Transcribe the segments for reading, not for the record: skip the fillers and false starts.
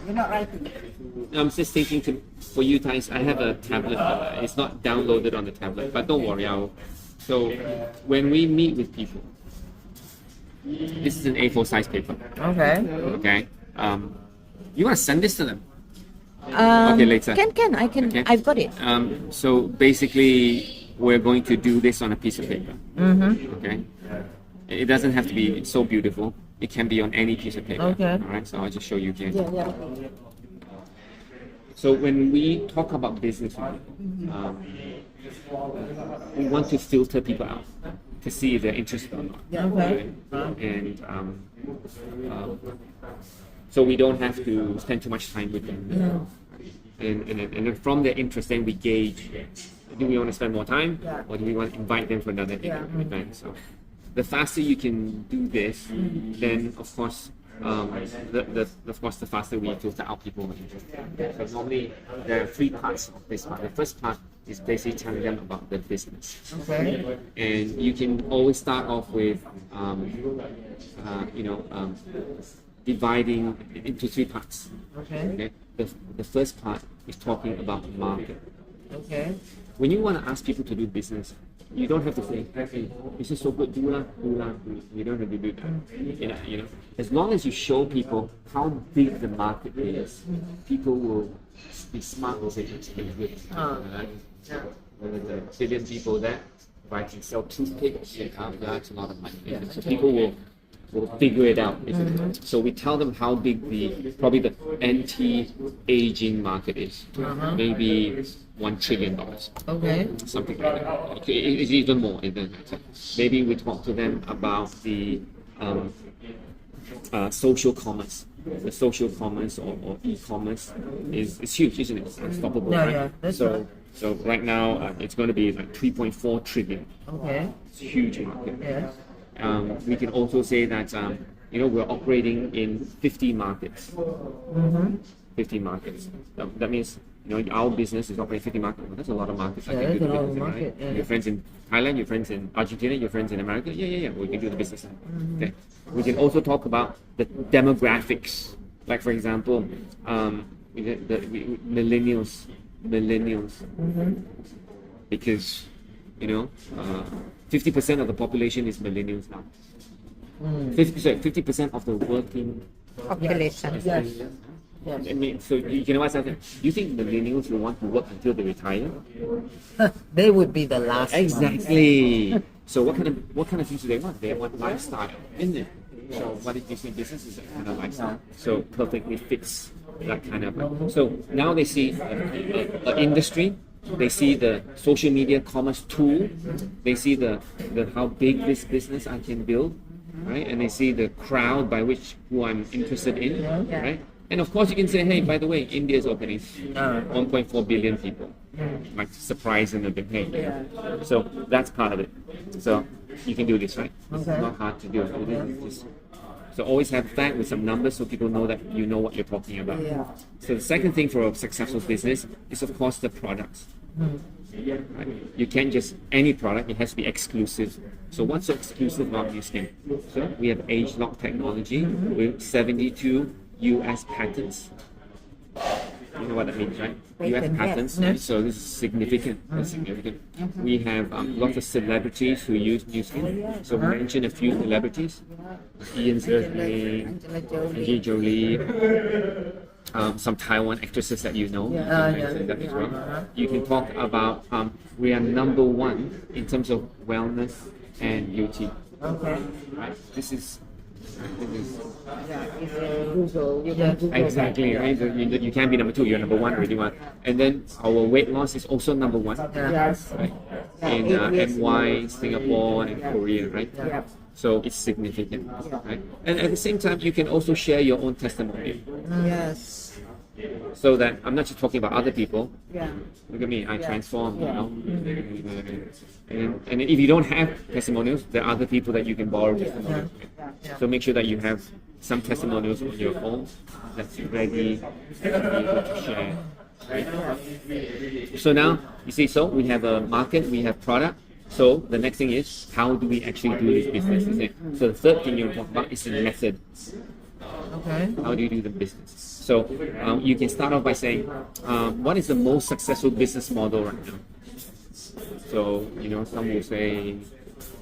You're not writing. I'm just thinking for you guys, I have a tablet. It's not downloaded on the tablet, but don't worry. So when we meet with people, this is an A4 size paper. Okay. Okay. You want to send this to them? Okay, later. I can. Okay. I've got it. So basically, we're going to do this on a piece of paper. Okay. It doesn't have to be so beautiful. It can be on any piece of paper. Okay. All right. So I'll just show you here. Yeah. So when we talk about business, we want to filter people out to see if they're interested or not. Okay. And so we don't have to spend too much time with them. And then from their interest, then we gauge, do we want to spend more time, or do we want to invite them for another event? So the faster you can do this, then of course, the faster we filter out people who are interested. So normally there are 3 parts of this part. The first part is basically telling them about the business. Okay. And you can always start off with, dividing into 3 parts. Okay. The first part is talking about the market. Okay. When you want to ask people to do business, you don't have to say, hey, this is so good, do lah. You don't have to do that. You know, as long as you show people how big the market is, people will be smart and say, it's good. There's a billion people there. If I can sell toothpicks, that's a lot of money. So people will figure it out. So we tell them how big probably the anti-aging market is. Maybe $1 trillion. Okay. Something like that. It's even more. Maybe we talk to them about the social commerce. The social commerce or e-commerce is huge, isn't it? It's unstoppable, right? Yeah, that's so right now it's going to be like 3.4 trillion. Okay. It's a huge market. Yes. We can also say that we're operating in 50 markets. 50 markets. That means our business is operating 50 markets. Well, that's a lot of markets. I can do the business in, right? Yeah. Your friends in Thailand, your friends in Argentina, your friends in America. Yeah. We can do the business. Okay. We can also talk about the demographics. Like for example, millennials. Because 50% of the population is millennials now. 50% of the working Population. Yes. I mean, so you can ask yourself, do you think millennials will want to work until they retire? They would be the last. Exactly. So what kind of things do they want? They want lifestyle, isn't it? So what if Disney business is that kind of lifestyle? So perfectly fits that kind of. So now they see an industry. They see the social media commerce tool. They see the how big this business I can build, right? And they see the crowd by who I'm interested in, right? And of course you can say, hey, by the way, India is opening 1.4 billion people. Like surprise them a bit, hey. So that's part of it. So you can do this, right? It's not hard to do. So always have fact with some numbers so people know that you know what you're talking about. So the second thing for a successful business is of course the products. Right? You can't just any product, it has to be exclusive. So what's so exclusive about this thing? So we have age lock technology with 72 US patents. You know what that means, right? US patents. So this is significant. We have lots of celebrities who use new skin. So mention a few celebrities: Ian Ziering, Angelina Jolie, some Taiwan actresses that you know. That as well. You can talk about we are number 1 in terms of wellness and beauty. Okay. Right? This is Google. You can Google. Exactly, right? So you can't be number 2, you're number 1 already. And then our weight loss is also number 1. Yes. Right? In NY, Singapore, and Korea, right? So it's significant, right? And at the same time, you can also share your own testimonial. Yes. So that I'm not just talking about other people. Look at me, I transform, And if you don't have testimonials, there are other people that you can borrow testimonials with. So make sure that you have some testimonials on your phone that's ready to share. Right? So now, you see, so we have a market, we have product. So the next thing is, how do we actually do this business? Isn't it? So the third thing you talk about is the method. Okay. How do you do the business? So you can start off by saying, what is the most successful business model right now? So, some will say,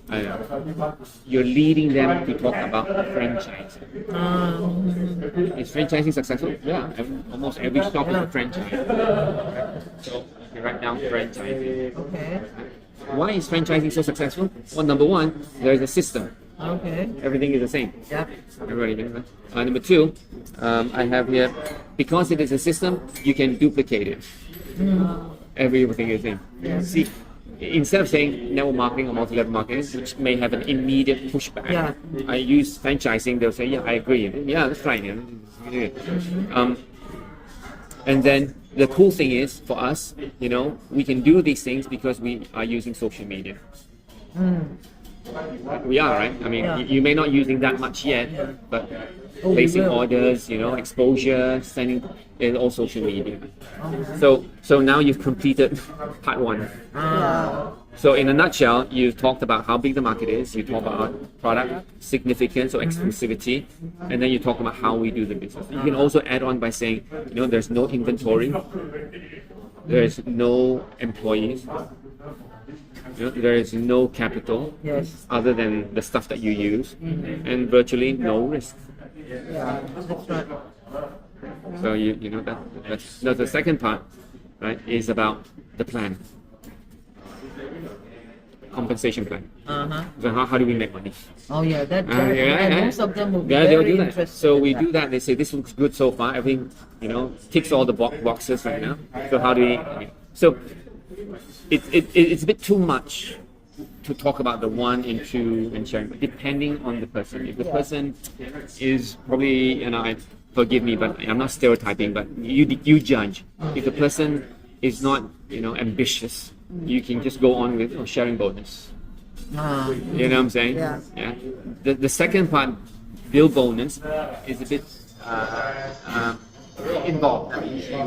I don't know, you're leading them to talk about franchising. Is franchising successful? Yeah, almost every shop is a franchise. Right? So you can write down franchising. Okay. Why is franchising so successful? Well, number one, there's a system. Okay. Everything is the same. Yep. Everybody knows that. Number two, I have here, because it is a system, you can duplicate it. Everything is the same. See, instead of saying network marketing or multi-level marketing, which may have an immediate pushback, Yeah. I use franchising, they'll say, yeah, I agree. Yeah, that's right. And then the cool thing is, for us, we can do these things because we are using social media. We are, right? I mean, Yeah. you may not using that much yet, but Oh, we placing will. orders, exposure, sending, is all social media. Oh. So now you've completed part one. So in a nutshell, you've talked about how big the market is, you talk about product significance or exclusivity, and then you talk about how we do the business. You can also add on by saying, there's no inventory, there's no employees, there is no capital Yes. other than the stuff that you use, and virtually no risk. Yeah. That's right. So that's the second part, right? Is about the plan, compensation plan. So how do we make money? Oh yeah, that Yeah. most of them will be Yeah, they'll very do that. interested. So in we that. do that. They say this looks good so far. Everything, ticks all the boxes right now. So how do we? So it's a bit too much to talk about the one and two and sharing, depending on the person. If the person is probably, forgive me, but I'm not stereotyping, but you judge. If the person is not, ambitious, you can just go on with sharing bonus. You know what I'm saying? Yeah. The second part, bill bonus, is a bit involved. I mean, you say,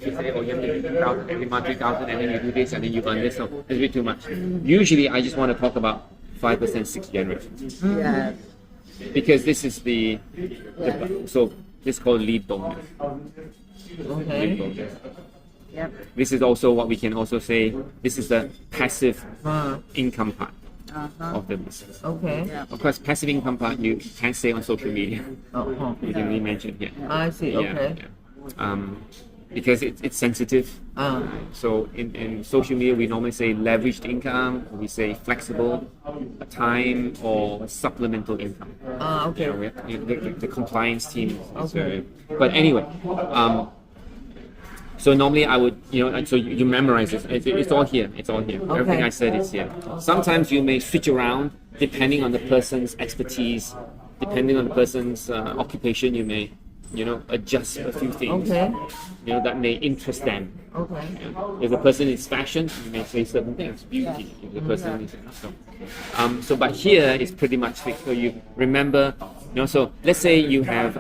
you have to do 2,000 every month, 3,000, and then you do this, and then you earn this. So it's a bit too much. Usually, I just want to talk about 5% sixth generation, Yeah. because this is so this is called lead bonus. Lead Okay. bonus. Yep. This is also what we can also say. This is the passive income part of the business. Okay. Of course, passive income part you can't say on social media. Oh. You can only mention here. I see. Okay. Yeah. Because it's sensitive. So in social media, we normally say leveraged income, we say flexible time, or supplemental income. Okay. The compliance team is very. But anyway, so normally I would, so you memorize this. It's all here. It's all here. Okay. Everything I said is here. Sometimes you may switch around depending on the person's expertise, depending on the person's occupation. You may, adjust a few things. Okay. That may interest them. Okay. If the person is fashion, you may say certain things, beauty. If the person is so but here is pretty much fixed. So you remember, so let's say you have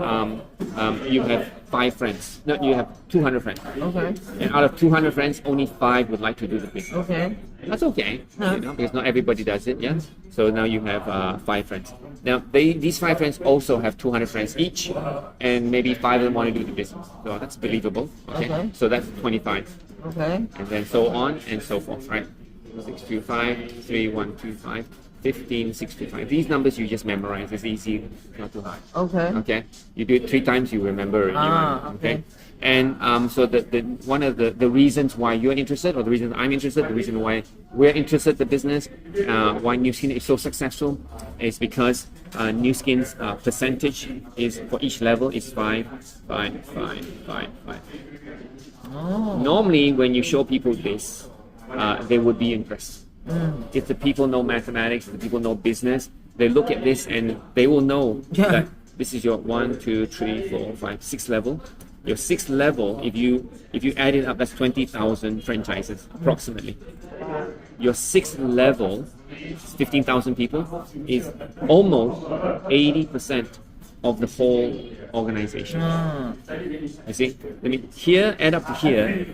5 friends. No, you have 200 friends. Okay. And out of 200 friends, only 5 would like to do the business. Okay. That's okay, because not everybody does it. Yeah. So now you have 5 friends. Now these 5 friends also have 200 friends each, and maybe 5 of them want to do the business. So that's believable. Okay. So that's 25, Okay. and then so on and so forth. Right. 625, 3125, 15, 625. These numbers you just memorize. It's easy, not too hard. Okay. Okay. You do it 3 times, you remember it. Okay. And so the one of the reasons why you're interested, or the reason I'm interested, the reason why we're interested in the business, why New Skin is so successful, is because New Skin's percentage is, for each level, is 5, 5, 5, 5, 5. Normally, when you show people this, they would be impressed. If the people know mathematics, if the people know business, they look at this and they will know that this is your 1, 2, 3, 4, 5, 6th level. Your 6th level, if you add it up, that's 20,000 franchises approximately. Your 6th level, 15,000 people, is almost 80% of the whole organization. You see, I mean, here, add up to here,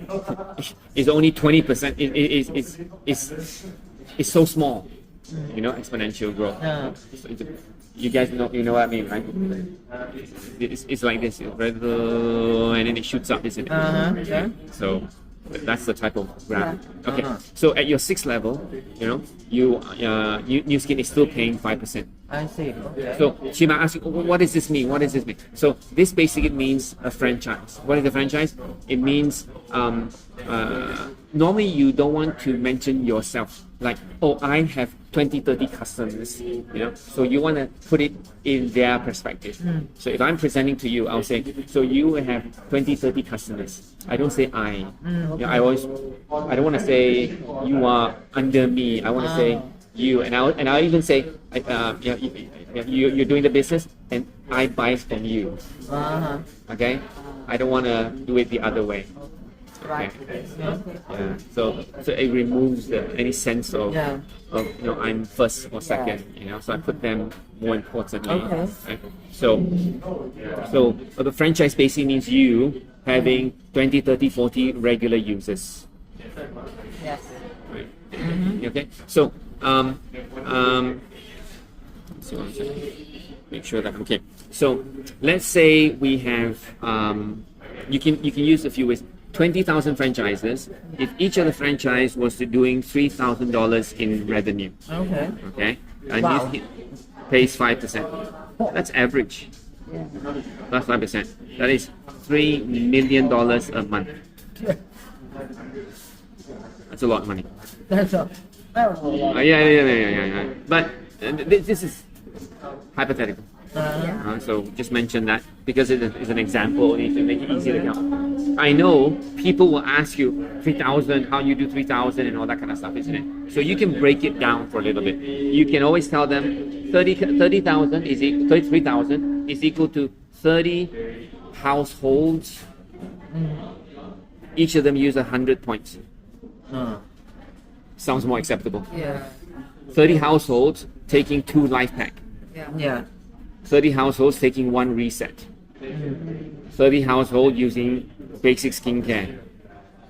is only 20%. It's so small, exponential growth. You guys know what I mean, right? It's like this, right? And then it shoots up, isn't it? Yeah. So that's the type of graph. Yeah. Okay. So at your 6th level, New Skin is still paying 5%. I see. Okay. So she might ask you, what does this mean? What does this mean? So this basically means a franchise. What is a franchise? It means normally you don't want to mention yourself. Like, oh, I have 20, 30 customers, so you want to put it in their perspective. So if I'm presenting to you, I'll say, so you have 20, 30 customers. I don't say I. I don't want to say you are under me. I want to say you, and I'll even say, you're doing the business, and I buy from you. Okay, I don't want to do it the other way. Right. Yeah. So it removes any sense of I'm first or second. So I put them more importantly. Okay. Right? So the franchise basically means you having 20, 30, 40 regular users. Yes. Right. Okay. So let's see one second. Make sure that okay. So let's say we have you can use a few ways. 20,000 franchises. If each of the franchise was doing $3,000 in revenue, okay, and you pays 5%. That's average. That's 5%. That is $3 million a month. That's a lot of money. That's all. Yeah. But this is hypothetical. So just mention that because it is an example to make it easy to count. I know people will ask you 3,000, how you do 3,000 and all that kind of stuff, isn't it? So you can break it down for a little bit. You can always tell them 30,000 is 33,000 is equal to 30 households. Each of them use 100 points. Sounds more acceptable. Yeah. 30 households taking 2 life pack. Yeah. 30 households taking 1 reset. 30 households using basic skincare,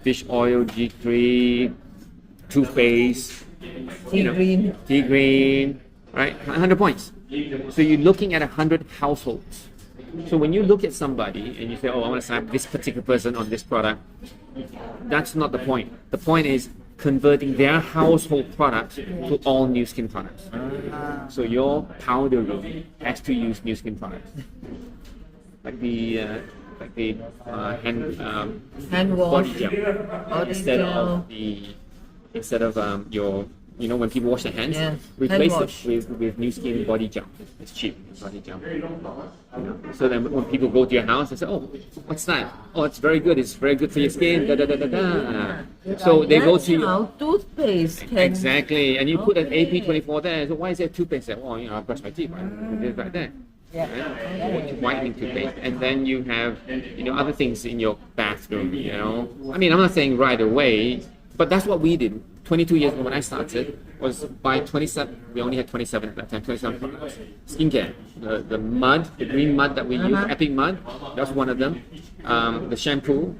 fish oil, G3, toothpaste, tea green, right? 100 points. So you're looking at 100 households. So when you look at somebody and you say, oh, I want to sign up this particular person on this product, that's not the point. The point is converting their household products to all New Skin products. So your powder room has to use New Skin products, like the hand wash body gel instead of your when people wash their hands, replace it with New Skin body gel. It's cheap body gel. So then when people go to your house, they say, "Oh, what's that? Oh, it's very good. It's very good for your skin." Da da da da da. So they go to your toothpaste. Exactly, and you put an AP24 there. So why is there toothpaste there? Oh, I brush my teeth. It's right there. Right? Whitening toothpaste, and then you have other things in your bathroom. I mean, I'm not saying right away, but that's what we did. 22 years ago when I started, was by 27, we only had 27 at that time, 27 products. Skincare, the mud, the green mud that we use, Epic Mud, that's one of them. The shampoo,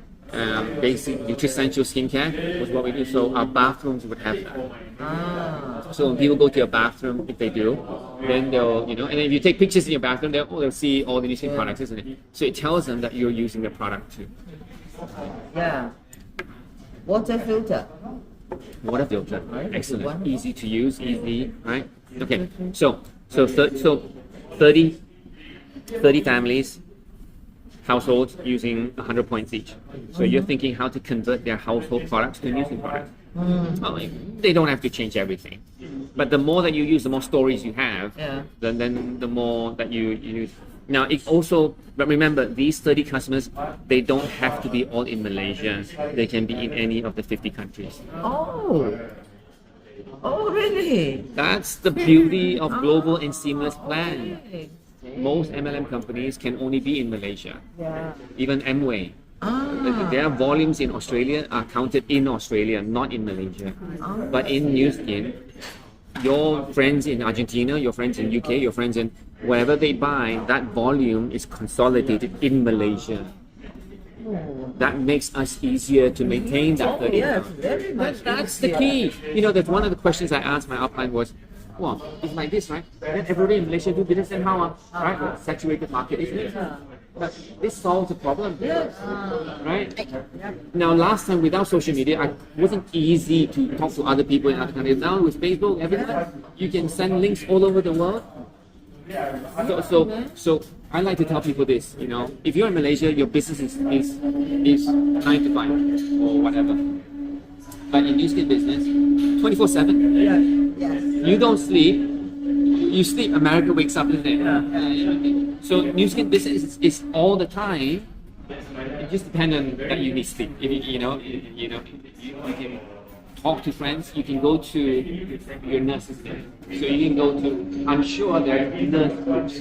basic Nutrisential skincare was what we do. So our bathrooms would have that. So when people go to your bathroom, if they do, then they'll, and if you take pictures in your bathroom, they'll see all the New Skin products, isn't it? So it tells them that you're using the product too. Yeah. Water filter. Water filter, excellent, easy to use, easy, right? Okay, so 30 families, households using 100 points each. So you're thinking how to convert their household products to New Skin products. Well, they don't have to change everything, but the more that you use, the more stories you have, then the more that you use. Now, it also, but remember, these 30 customers, they don't have to be all in Malaysia. They can be in any of the 50 countries. Oh, really? That's the beauty of global and seamless plan. Most MLM companies can only be in Malaysia. Even Amway. Their volumes in Australia are counted in Australia, not in Malaysia. But in New Skin, your friends in Argentina, your friends in UK, your friends in wherever they buy, that volume is consolidated in Malaysia. That makes us easier to maintain that 30. Very much. That's the key. That's one of the questions I asked my upline was, well, it's like this, right? Then everybody in Malaysia do business and how, right? Saturated market, isn't it? But this solves the problem, right? Now, last time without social media, it wasn't easy to talk to other people in other countries. Now with Facebook, everything, you can send links all over the world. So I like to tell people this, you know, if you're in Malaysia, your business is 9 to 5 or whatever. But in newskin business, 24/7. Yes. You don't sleep. You sleep. America wakes up, isn't it? So newskin business is all the time. It just depends on that you need sleep. If you can talk to friends. You can go to your nurses there. So you can go to. I'm sure there are nurse groups.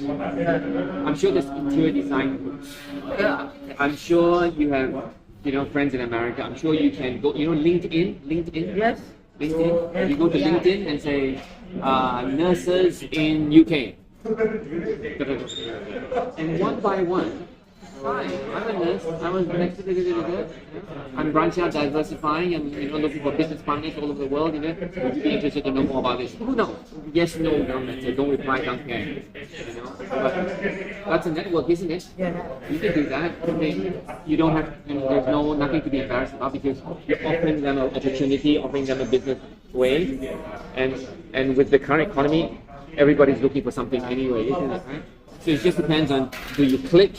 I'm sure there's interior design groups. Yeah. I'm sure you have, friends in America. I'm sure you can go. LinkedIn. Yes. LinkedIn. You go to LinkedIn and say nurses in UK. And one by one, hi, I'm a nurse. I'm branching out, diversifying, and looking for business partners all over the world. Would you be interested to know more about this? Who knows? Yes, no, don't matter. Don't reply, don't care. But that's a network, isn't it? Yeah. You can do that. You don't have. There's nothing to be embarrassed about because you're offering them an opportunity, offering them a business way, and with the current economy, everybody's looking for something anyway, isn't it? Right? So it just depends on, do you click?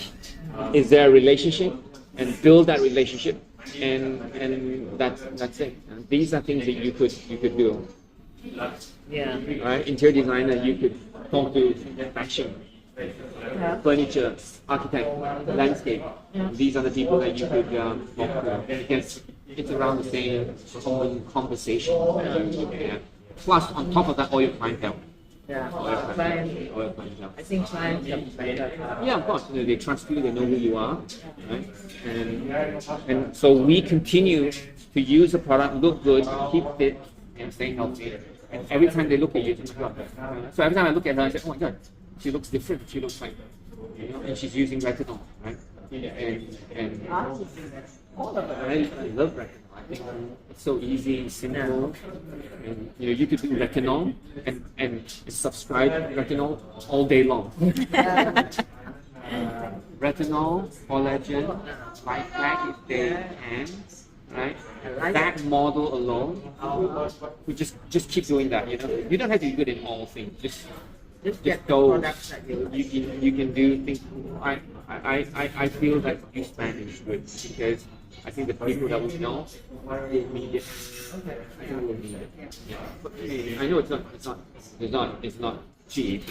Is there a relationship? And build that relationship, and that's it. And these are things that you could do. Yeah. Right? Interior designer, you could talk to fashion, furniture, architect, landscape. These are the people that you could talk to because it's around the same common conversation. Plus, on top of that, all your clientele. Yeah. Oil clientele. I think clients are better. Yeah, of course. They trust you. They know who you are, right? And so we continue to use the product, look good, keep fit, and stay healthy. And every time they look at you, it's like, so every time I look at her, I say, oh my God, she looks different. She looks like, and she's using retinol, right? And I love retinol. I think it's so easy, simple, and you could do retinol and subscribe retinol all day long. Retinol, collagen, light pack if they can, right? That model alone, we just keep doing that. You don't have to be good in all things. Just get those. products that You can do things. I feel that you Spanish is good because I think the people that we know will need it. I think will need it. Yeah. I know it's not cheap,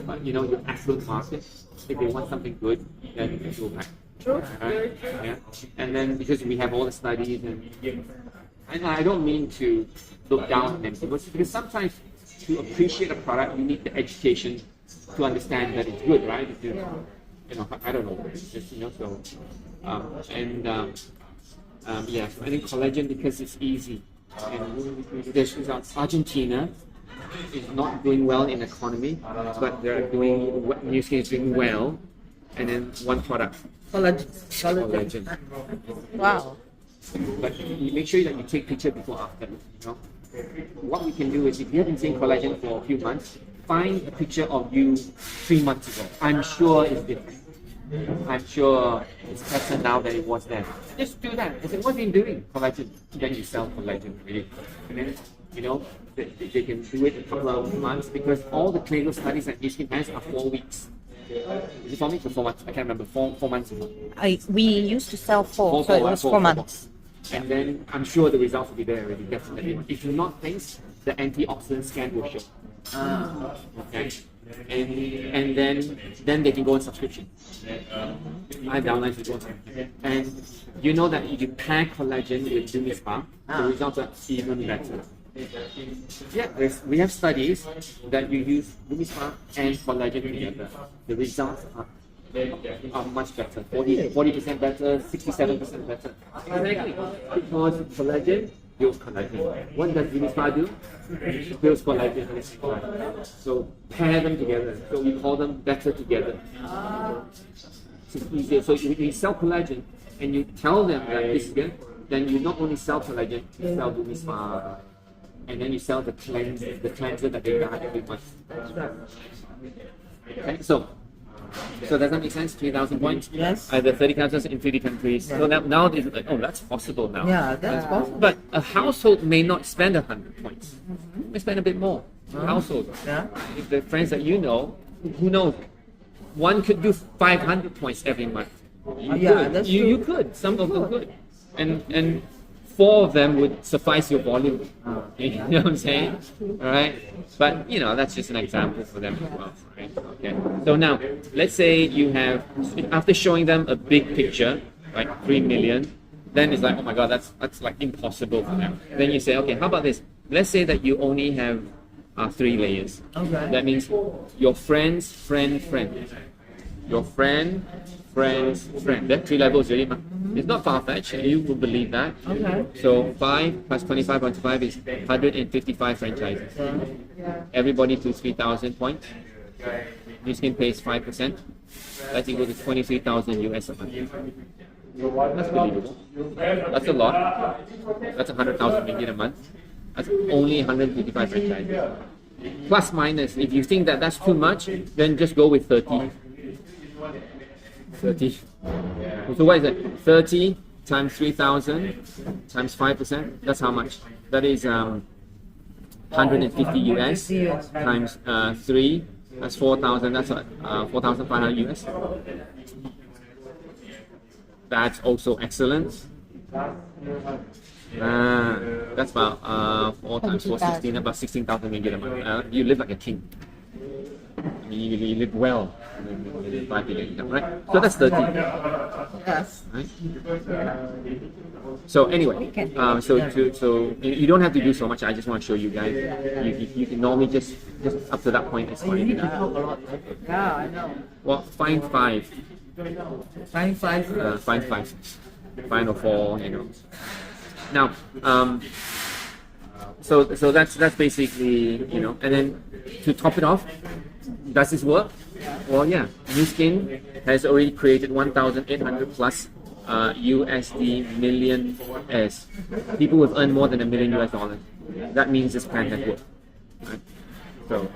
but your affluent market, if they want something good, then it will back. True. Right? Yeah. And then because we have all the studies and I don't mean to look down on them because sometimes to appreciate a product you need the education to understand that it's good, right? I don't know. Yes, I think collagen because it's easy. And there's Argentina is not doing well in economy, but they're doing Newskin is doing well, and then one product. Collagen. Wow. But you make sure that you take picture before after. What we can do is if you haven't seen collagen for a few months, find a picture of you 3 months ago. I'm sure it's different. I'm sure it's better now than it was then. Just do that. I said, what have you been doing? Collagen. Then you sell collagen, really. And then, they can do it a couple of months because all the clinical studies that Newskin has are 4 weeks. Is it 4 weeks or 4 months? I can't remember. 4 months ago. We used to sell four, so it was 4 months. And then I'm sure the results will be there already, definitely. If you're not things, the antioxidant scan will show. Okay. And then they can go on subscription. I download to go on subscription. And you know that if you pair collagen with Dumispa, the results are even better. Yeah, we have studies that you use Dumispa and collagen together. The results are much better. 40% better, 67% better. Exactly. Because collagen builds collagen. What does Dumispa do? It builds collagen at the same time. So pair them together. So we call them better together. So it's easier. So if you sell collagen and you tell them that this is good, then you not only sell collagen, you sell Dumispa. and then you sell the cleanser that they buy every month. Okay, so does that make sense? 3,000 points? Yes. Either 30,000 in 50 countries. So now it's like, oh, that's possible now. Yeah, that's possible. But a household may not spend 100 points. May spend a bit more. Household. Yeah. If the friends that you know, who knows? One could do 500 points every month. You Yeah, could. that's You true. could. Some of them could. And 4 of them would suffice your volume. You know what I'm saying? All right. But that's just an example for them as well. Right? Okay. So now, let's say you have, after showing them a big picture, like 3 million, then it's like, oh my god, that's like impossible for them. Then you say, okay, how about this? Let's say that you only have 3 layers. Okay. That means your friend's friend. Your friend, friend's friend. That 3 levels really. It's not far-fetched. You will believe that. Okay. So 5 plus 25.5 is 155 franchises. Everybody to 3,000 points. New Skin pays 5%. That's equal to 23,000 US a month. That's believable. That's a lot. That's 100,000 ringgit a month. That's only 155 franchises. Plus minus, if you think that that's too much, then just go with 30. 30. So what is it? 30 times 3,000 times 5%. That's how much? That is 150 US times 3. That's 4,000. That's 4,500 US. That's also excellent. That's about 4 times 4, 16, about 16,000 ringgit a month. You live like a king. I mean, you live well. With 5 billion income, right? So that's 30. Yes. Right? So anyway, so you don't have to do so much. I just want to show you guys. You can normally just up to that point is fine. Yeah, I know. Well, find 5. Find 5. Find 5. Find or 4. Now, so that's basically and then to top it off, does this work? Well, yeah. New Skin has already created 1,800 plus USD million as people who have earned more than $1 million US dollars. That means this plan has worked. Right? So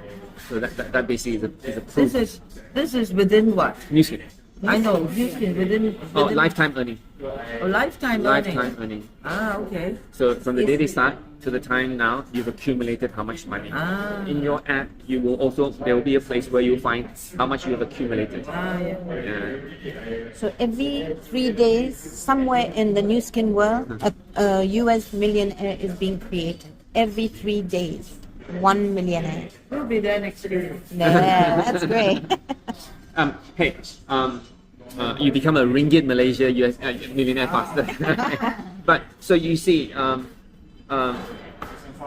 that basically is a proof. This is within what? New Skin. I know, New Skin within Lifetime earning. lifetime Earning. Ah, okay. So from the day they start to the time now, you've accumulated how much money. In your app, there will be a place where you'll find how much you have accumulated. Yeah. Yeah. So every 3 days, somewhere in the New Skin world, a US millionaire is being created. Every 3 days, 1 millionaire. We'll be there next year. Yeah, that's great. You become a ringgit Malaysia US millionaire faster. But so you see,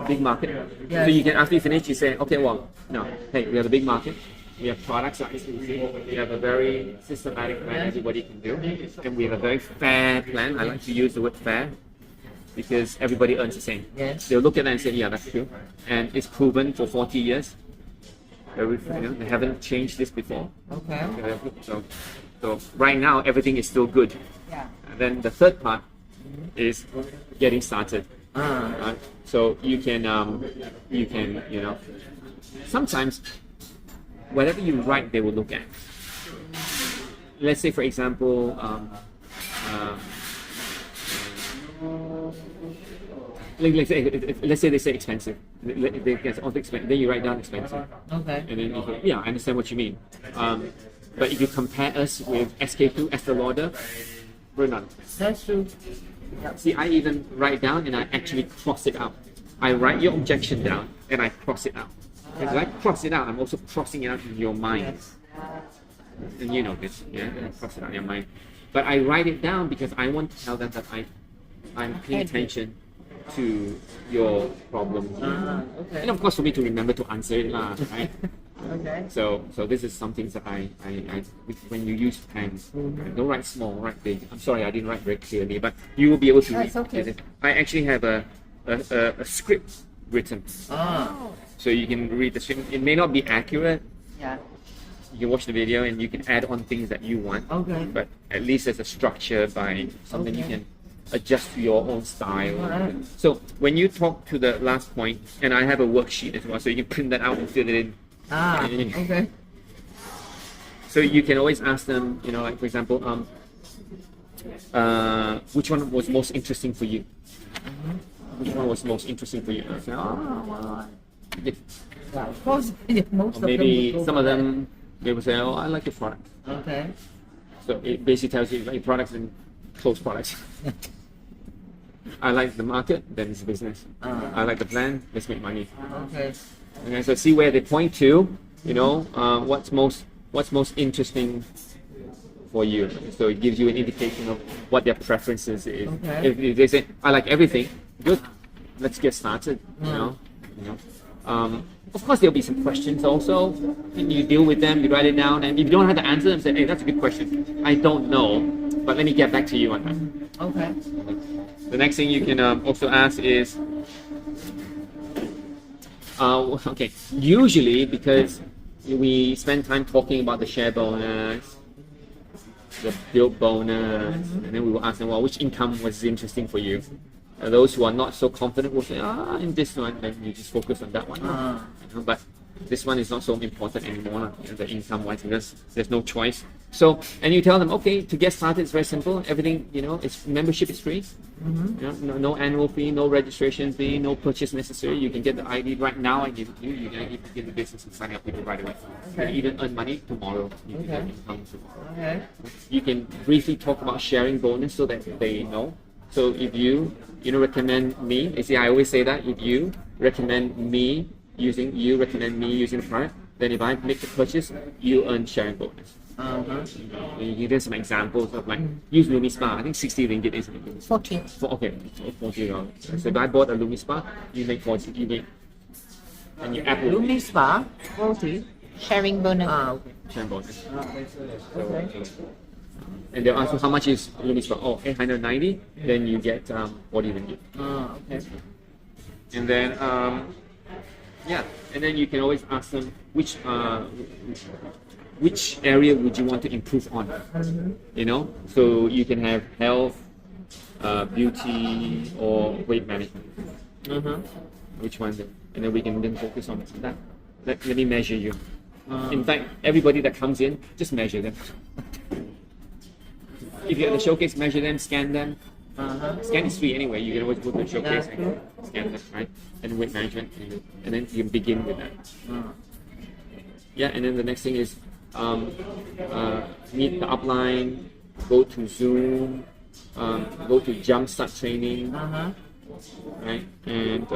big market. Yes. So you can, after you finish, you say, okay, well, no, hey, we have a big market. We have products that are exclusive. We have a very systematic plan everybody can do, and we have a very fair plan. I like to use the word fair because everybody earns the same. Yes. They'll look at that and say, yeah, that's true, and it's proven for 40 years. They haven't changed this before. Okay. So right now everything is still good. Yeah. And then the third part is getting started. Right? So you can sometimes whatever you write they will look at. Let's say for example let's say they say expensive. They get expensive. Then you write down expensive. Okay. And then you go, yeah, I understand what you mean. But if you compare us with SK2, Estee Lauder, we're none. That's true. See, I even write down and I actually cross it out. I write your objection down and I cross it out. Because if I cross it out, I'm also crossing it out in your mind. And you know this, yeah? I cross it out in your mind. But I write it down because I want to tell them that I'm paying attention to your problem. Okay. And of course for me to remember to answer it, right? Okay. So this is some things that I when you use pens, don't write small, write big. I'm sorry, I didn't write very clearly, but you will be able to read. It's okay. I actually have a script written, so you can read the script. It may not be accurate. Yeah. You can watch the video and you can add on things that you want. Okay. But at least there's a structure by something you Okay. can adjust to your own style. Alright. So when you talk to the last point, and I have a worksheet as well, so you can print that out and fill it in. Ah, And- okay. So you can always ask them, like for example, which one was most interesting for you? Which one was most interesting for you? And I say, Yeah, of course, most of maybe them. some of them they will say, oh, I like your product. Okay. So it basically tells you like products and close products. I like the market, then it's business. I like the plan, let's make money. Okay. Okay, so see where they point to, what's most interesting for you. So it gives you an indication of what their preferences is. Okay. If they say, I like everything, good, let's get started. Of course, there'll be some questions also. You deal with them, you write it down, and if you don't have the answer, say, hey, that's a good question. I don't know, but let me get back to you on that. Okay. The next thing you can also ask is, okay, usually because we spend time talking about the share bonus, the build bonus, and then we will ask them, well, which income was interesting for you? Those who are not so confident will say, in this one, then you just focus on that one. But this one is not so important anymore, the income wise, because there's no choice. So, and you tell them, okay, to get started, it's very simple. Everything, it's membership is free. No annual fee, no registration fee, no purchase necessary. You can get the ID right now. I give it to you. You can even get the business and sign up with it right away. You can even earn money tomorrow. You can get income tomorrow. Okay. You can briefly talk about sharing bonus so that they know. So if you recommend me, you see, I always say that if you recommend me using the product, then if I make the purchase, you earn sharing bonus. You give them some examples of like use Lumi Spa. I think 60 ringgit is 40. okay, $40. So if I bought a Lumi Spa, you make 40. You make, and you add Lumi Spa, 40. Sharing bonus. Okay. sharing bonus. Okay. And they'll ask you how much is Lumi Spa? Oh, 890. Then you get 40 ringgit. Okay. And then and then you can always ask them which area would you want to improve on. So you can have health, beauty, or weight management. Which one? And then we can then focus on that. Let me measure you. In fact, everybody that comes in, just measure them. If you're at the showcase, measure them, scan them. Scan is free anyway. You can always go to the showcase and scan them, right? And weight management, and then you can begin with that. And then the next thing is meet the upline, go to Zoom, go to Jumpstart training, right? And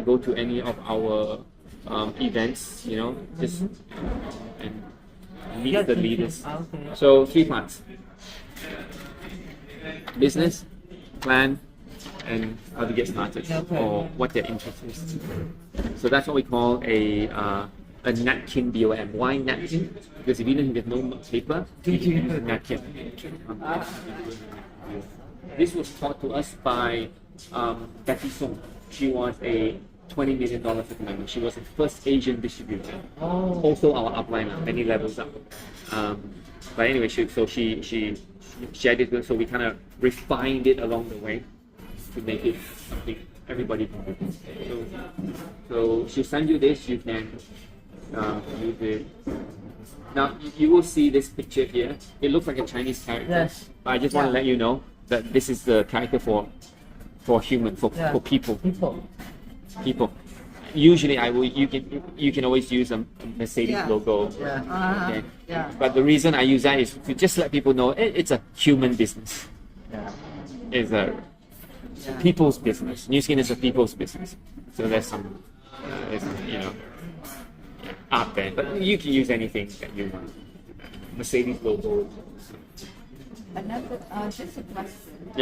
go to any of our events, just and meet the leaders. So 3 parts: business, plan, and how to get started, or what their interest is. So that's what we call a napkin BOM. Why napkin? Because if you have no paper, you can use a napkin. This was taught to us by Betty Song. She was a $20 million member. She was the first Asian distributor. Also our upliner, many levels up. But anyway, she shared it with us, so we kind of refined it along the way to make it something everybody can do. So she'll send you this, you can use it. Now you will see this picture here. It looks like a Chinese character. Yes. But I just want to let you know that this is the character for human, for people. People. Usually you can always use a Mercedes logo. Okay? But the reason I use that is to just let people know it's a human business. It's a people's business. New Skin is a people's business. So there's some art there. But you can use anything that you want. Mercedes logo. Another, just a question. Yeah.